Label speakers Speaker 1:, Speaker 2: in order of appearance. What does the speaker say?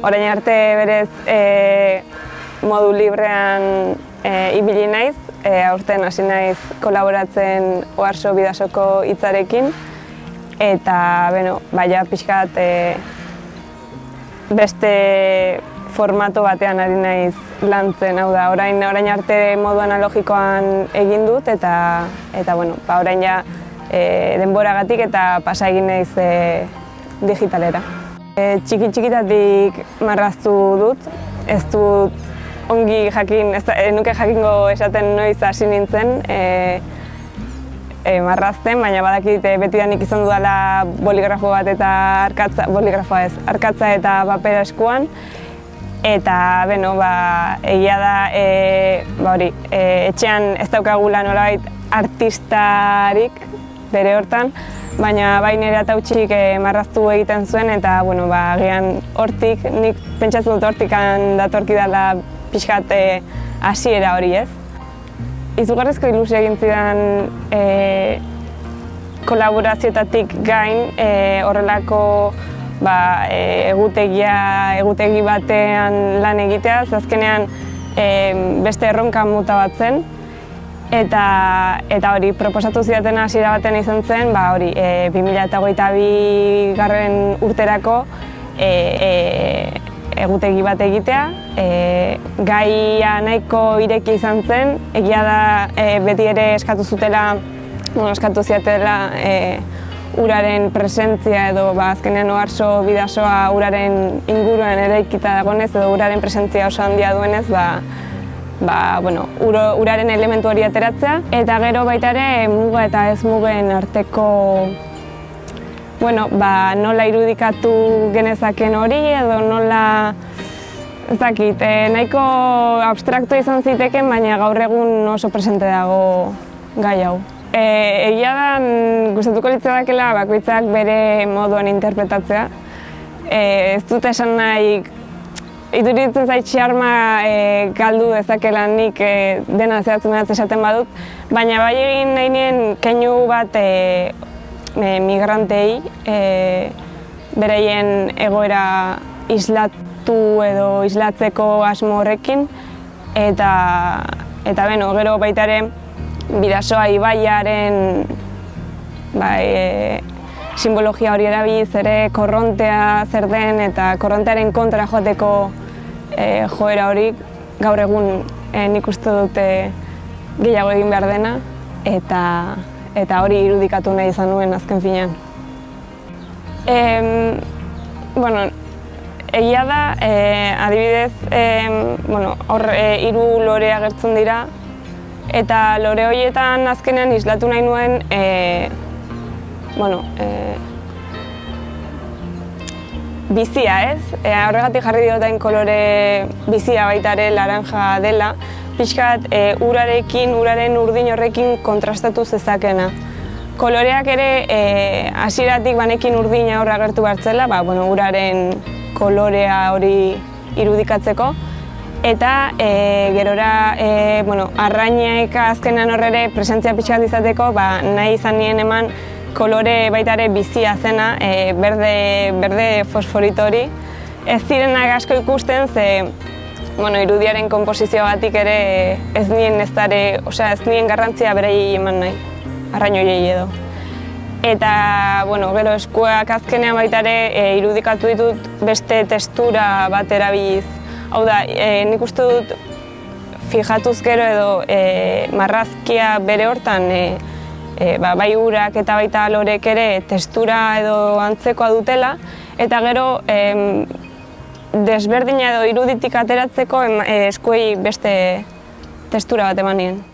Speaker 1: orain arte berez modu librean ibili naiz, aurten hasi naiz kolaboratzen Oarso Bidasoko hitzarekin, eta baina pixkat beste formato batean ari naiz lantzen, hau da, orain arte modu analogikoan egin dut, eta orain ja denboragatik eta pasa egin naiz digitalera. Txikitatik marraztu dut, ez dut ongi jakin, nuke jakingo esaten noiz hasi nintzen marrazten, baina badakit betidanik izan dudala boligrafo bat eta arkatza eta papera eskuan. Eta, egia da, etxean ez daukagula nolabait artistarik bere hortan, baina bai nire atautxik marraztu egiten zuen, eta, agian hortik, nik pentsatzen dut hortikan datorki dela pixkat hasiera hori, ez? Izugarrizko ilusio egin zidan kolaborazioetatik gain horrelako egutegi batean lan egitea, azkenean beste erronka mota bat zen, eta hori proposatu zidaten hasiera baten izan zen, 2022 garren urterako egutegi bat egitea, gaia nahiko ireki izan zen, egia da beti ere eskatu ziatela uraren presentzia edo azkenean Oarso Bidasoa uraren inguruan eraikita dagoenez edo uraren presentzia oso handia duenez, uraren elementu hori ateratzea, eta gero baita ere muga eta ez mugen arteko nola irudikatu genezaken hori edo nola, ez dakit, nahiko abstraktu izan ziteken, baina gaur egun oso presente dago gai hau. Egia da, gustatuko litzatekeela bakoitzak bere moduan interpretatzea. Ez dut esan nahi, iduritzen zait xarma galdu dezakela nik dena zehatzen esaten badut, baina bai egin nahi nien keinu bat migrantei, beraien egoera islatu edo islatzeko asmo horrekin, eta gero baita ere Bidasoa ibaiaren simbologia hori erabiliz ere korrontea zer den eta korrontearen kontra joateko joera hori gaur egun nik uste dute gehiago egin behar dena, eta hori irudikatu nahi izan nuen azken finean. Egia da, adibidez, hor 3 lore agertzen dira, eta lore horietan azkenean islatu nahi nuen bizia, ez? Horregatik jarri diotain kolore bizia baita ere laranja dela, pixkat uraren urdin horrekin kontrastatu zezakena. Koloreak ere hasieratik banekin urdina hor agertu bertzela, uraren kolorea hori irudikatzeko. Eta gerora arrainek azkenean horre presentzia pixkat izateko, nahi izan nien eman kolore baita ere bizia zena, berde fosforito hori. Ez zirenak asko ikusten, ze irudiaren konposizio batik ere ez nien garrantzia berei eman nahi, arrain horiei edo. Eta gero eskuak azkenean baita ere irudikatu ditut beste testura bat erabiliz. Hau da, nik uste dut fijatuz gero edo marrazkia bere hortan bai urak eta baita lorek ere testura edo antzekoa dutela, eta gero desberdina edo iruditik ateratzeko eskuei beste testura bat eman nien.